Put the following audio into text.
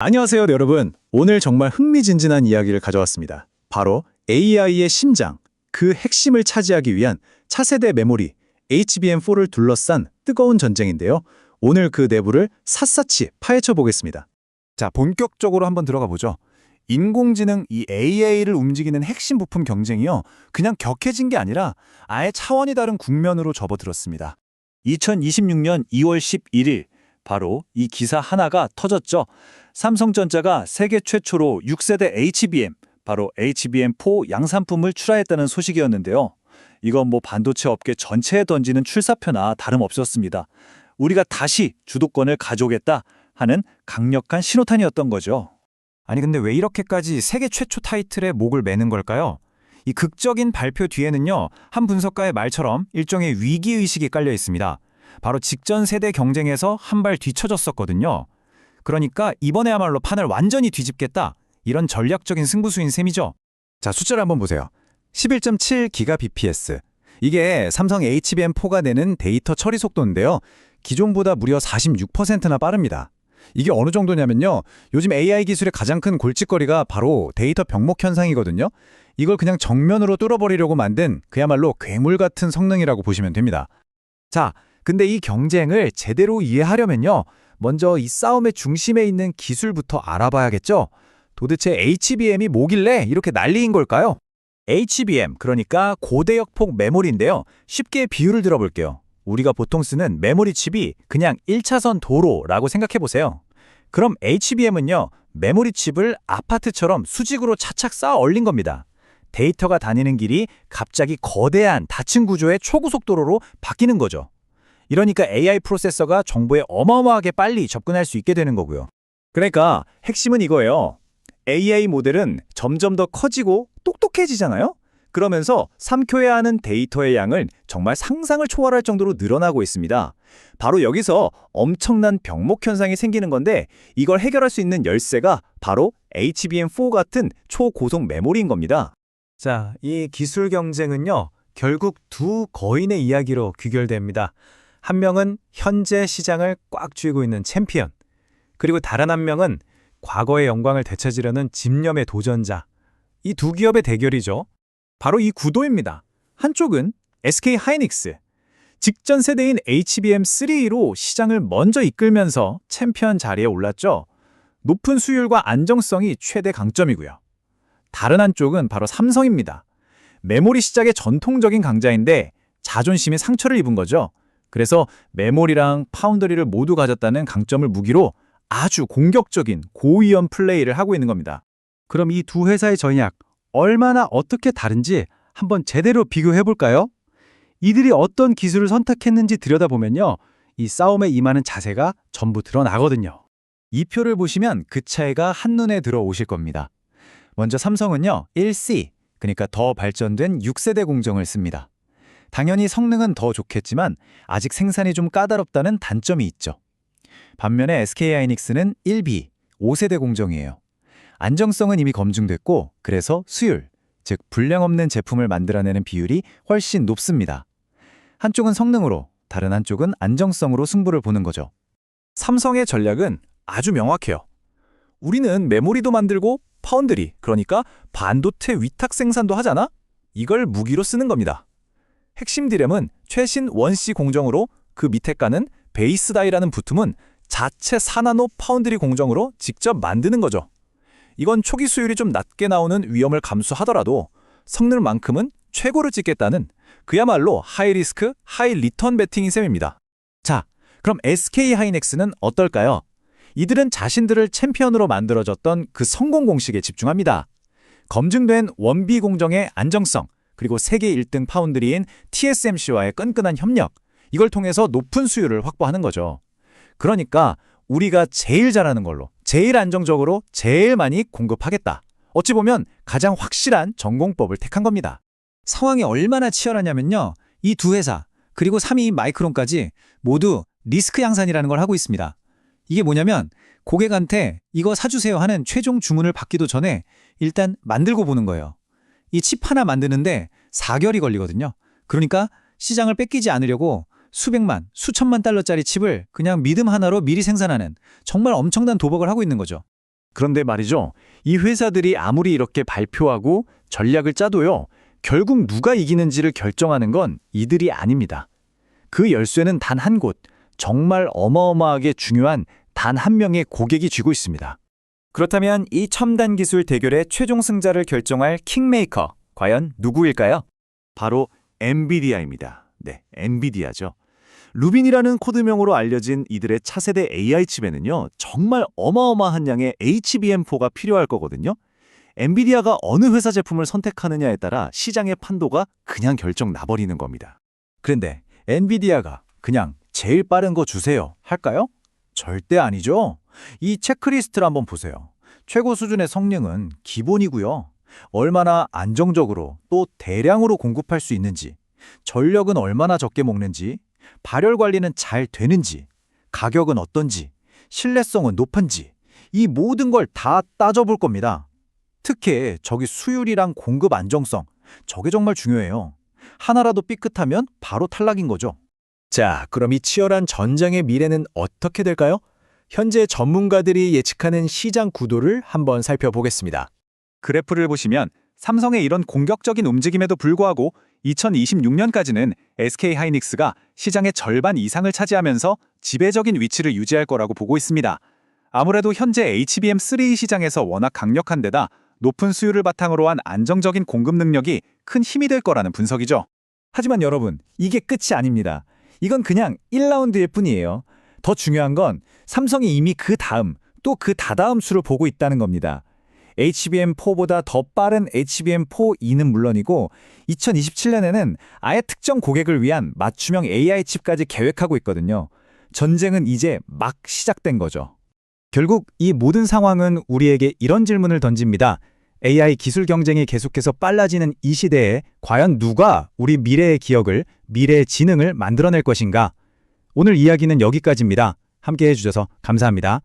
안녕하세요, 여러분. 오늘 정말 흥미진진한 이야기를 가져왔습니다. 바로 AI의 심장, 그 핵심을 차지하기 위한 차세대 메모리 HBM4를 둘러싼 뜨거운 전쟁인데요. 오늘 그 내부를 샅샅이 파헤쳐 보겠습니다. 자, 본격적으로 한번 들어가 보죠. 인공지능 이 AI를 움직이는 핵심 부품 경쟁이요. 그냥 격해진 게 아니라 아예 차원이 다른 국면으로 접어들었습니다. 2026년 2월 11일 바로 이 기사 하나가 터졌죠. 삼성전자가 세계 최초로 6세대 HBM, 바로 HBM4 양산품을 출하했다는 소식이었는데요. 이건 반도체 업계 전체에 던지는 출사표나 다름없었습니다. 우리가 다시 주도권을 가져오겠다 하는 강력한 신호탄이었던 거죠. 아니 근데 왜 이렇게까지 세계 최초 타이틀에 목을 매는 걸까요? 이 극적인 발표 뒤에는요, 한 분석가의 말처럼 일종의 위기의식이 깔려 있습니다. 바로 직전 세대 경쟁에서 한 발 뒤쳐졌었거든요. 그러니까 이번에야말로 판을 완전히 뒤집겠다, 이런 전략적인 승부수인 셈이죠. 자, 숫자를 한번 보세요. 11.7GBps. 이게 삼성 HBM4가 내는 데이터 처리 속도인데요. 기존보다 무려 46%나 빠릅니다. 이게 어느 정도냐면요, 요즘 AI 기술의 가장 큰 골칫거리가 바로 데이터 병목 현상이거든요. 이걸 그냥 정면으로 뚫어버리려고 만든 그야말로 괴물 같은 성능이라고 보시면 됩니다. 자, 근데 이 경쟁을 제대로 이해하려면요, 먼저 이 싸움의 중심에 있는 기술부터 알아봐야겠죠. 도대체 HBM이 뭐길래 이렇게 난리인 걸까요? HBM, 그러니까 고대역폭 메모리인데요. 쉽게 비유를 들어볼게요. 우리가 보통 쓰는 메모리 칩이 그냥 1차선 도로라고 생각해보세요. 그럼 HBM은요, 메모리 칩을 아파트처럼 수직으로 차착 쌓아 얼린 겁니다. 데이터가 다니는 길이 갑자기 거대한 다층 구조의 초고속도로로 바뀌는 거죠. 이러니까 AI 프로세서가 정보에 어마어마하게 빨리 접근할 수 있게 되는 거고요. 그러니까 핵심은 이거예요. AI 모델은 점점 더 커지고 똑똑해지잖아요? 그러면서 삼켜야 하는 데이터의 양을 정말 상상을 초월할 정도로 늘어나고 있습니다. 바로 여기서 엄청난 병목 현상이 생기는 건데, 이걸 해결할 수 있는 열쇠가 바로 HBM4 같은 초고속 메모리인 겁니다. 자, 이 기술 경쟁은요, 결국 두 거인의 이야기로 귀결됩니다. 한 명은 현재 시장을 꽉 쥐고 있는 챔피언, 그리고 다른 한 명은 과거의 영광을 되찾으려는 집념의 도전자. 이 두 기업의 대결이죠. 바로 이 구도입니다. 한쪽은 SK 하이닉스, 직전 세대인 HBM3로 시장을 먼저 이끌면서 챔피언 자리에 올랐죠. 높은 수율과 안정성이 최대 강점이고요. 다른 한쪽은 바로 삼성입니다. 메모리 시장의 전통적인 강자인데 자존심에 상처를 입은 거죠. 그래서 메모리랑 파운더리를 모두 가졌다는 강점을 무기로 아주 공격적인 고위험 플레이를 하고 있는 겁니다. 그럼 이 두 회사의 전략, 얼마나 어떻게 다른지 한번 제대로 비교해 볼까요? 이들이 어떤 기술을 선택했는지 들여다보면요, 이 싸움에 임하는 자세가 전부 드러나거든요. 이 표를 보시면 그 차이가 한눈에 들어오실 겁니다. 먼저 삼성은요, 1C, 그러니까 더 발전된 6세대 공정을 씁니다. 당연히 성능은 더 좋겠지만 아직 생산이 좀 까다롭다는 단점이 있죠. 반면에 SK하이닉스는 1B, 5세대 공정이에요. 안정성은 이미 검증됐고, 그래서 수율, 즉 불량 없는 제품을 만들어내는 비율이 훨씬 높습니다. 한쪽은 성능으로, 다른 한쪽은 안정성으로 승부를 보는 거죠. 삼성의 전략은 아주 명확해요. 우리는 메모리도 만들고 파운드리, 그러니까 반도체 위탁 생산도 하잖아? 이걸 무기로 쓰는 겁니다. 핵심 디램은 최신 원C 공정으로, 그 밑에 까는 베이스 다이라는 부품은 자체 4나노 파운드리 공정으로 직접 만드는 거죠. 이건 초기 수율이 좀 낮게 나오는 위험을 감수하더라도 성능만큼은 최고를 찍겠다는 그야말로 하이 리스크, 하이 리턴 베팅인 셈입니다. 자, 그럼 SK 하이닉스는 어떨까요? 이들은 자신들을 챔피언으로 만들어줬던 그 성공 공식에 집중합니다. 검증된 원비 공정의 안정성, 그리고 세계 1등 파운드리인 TSMC와의 끈끈한 협력, 이걸 통해서 높은 수율을 확보하는 거죠. 그러니까 우리가 제일 잘하는 걸로, 제일 안정적으로, 제일 많이 공급하겠다. 어찌 보면 가장 확실한 전공법을 택한 겁니다. 상황이 얼마나 치열하냐면요, 이 두 회사, 그리고 3위 마이크론까지 모두 리스크 양산이라는 걸 하고 있습니다. 이게 뭐냐면 고객한테 이거 사주세요 하는 최종 주문을 받기도 전에 일단 만들고 보는 거예요. 이 칩 하나 만드는데 4개월이 걸리거든요. 그러니까 시장을 뺏기지 않으려고 수백만, 수천만 달러짜리 칩을 그냥 믿음 하나로 미리 생산하는 정말 엄청난 도박을 하고 있는 거죠. 그런데 말이죠. 이 회사들이 아무리 이렇게 발표하고 전략을 짜도요. 결국 누가 이기는지를 결정하는 건 이들이 아닙니다. 그 열쇠는 단 한 곳, 정말 어마어마하게 중요한 단 한 명의 고객이 쥐고 있습니다. 그렇다면 이 첨단 기술 대결의 최종 승자를 결정할 킹메이커, 과연 누구일까요? 바로 엔비디아입니다. 네, 엔비디아죠. 루빈이라는 코드명으로 알려진 이들의 차세대 AI 칩에는요, 정말 어마어마한 양의 HBM4가 필요할 거거든요. 엔비디아가 어느 회사 제품을 선택하느냐에 따라 시장의 판도가 그냥 결정 나버리는 겁니다. 그런데 엔비디아가 그냥 제일 빠른 거 주세요 할까요? 절대 아니죠. 이 체크리스트를 한번 보세요. 최고 수준의 성능은 기본이고요. 얼마나 안정적으로 또 대량으로 공급할 수 있는지, 전력은 얼마나 적게 먹는지, 발열 관리는 잘 되는지, 가격은 어떤지, 신뢰성은 높은지 이 모든 걸 다 따져볼 겁니다. 특히 저기 수율이랑 공급 안정성, 저게 정말 중요해요. 하나라도 삐끗하면 바로 탈락인 거죠. 자, 그럼 이 치열한 전쟁의 미래는 어떻게 될까요? 현재 전문가들이 예측하는 시장 구도를 한번 살펴보겠습니다. 그래프를 보시면 삼성의 이런 공격적인 움직임에도 불구하고 2026년까지는 SK하이닉스가 시장의 절반 이상을 차지하면서 지배적인 위치를 유지할 거라고 보고 있습니다. 아무래도 현재 HBM3 시장에서 워낙 강력한 데다 높은 수율을 바탕으로 한 안정적인 공급 능력이 큰 힘이 될 거라는 분석이죠. 하지만 여러분, 이게 끝이 아닙니다. 이건 그냥 1라운드일 뿐이에요. 더 중요한 건 삼성이 이미 그 다음, 또 그 다다음 수를 보고 있다는 겁니다. HBM4보다 더 빠른 HBM4E는 물론이고 2027년에는 아예 특정 고객을 위한 맞춤형 AI 칩까지 계획하고 있거든요. 전쟁은 이제 막 시작된 거죠. 결국 이 모든 상황은 우리에게 이런 질문을 던집니다. AI 기술 경쟁이 계속해서 빨라지는 이 시대에 과연 누가 우리 미래의 기억을, 미래의 지능을 만들어낼 것인가? 오늘 이야기는 여기까지입니다. 함께해 주셔서 감사합니다.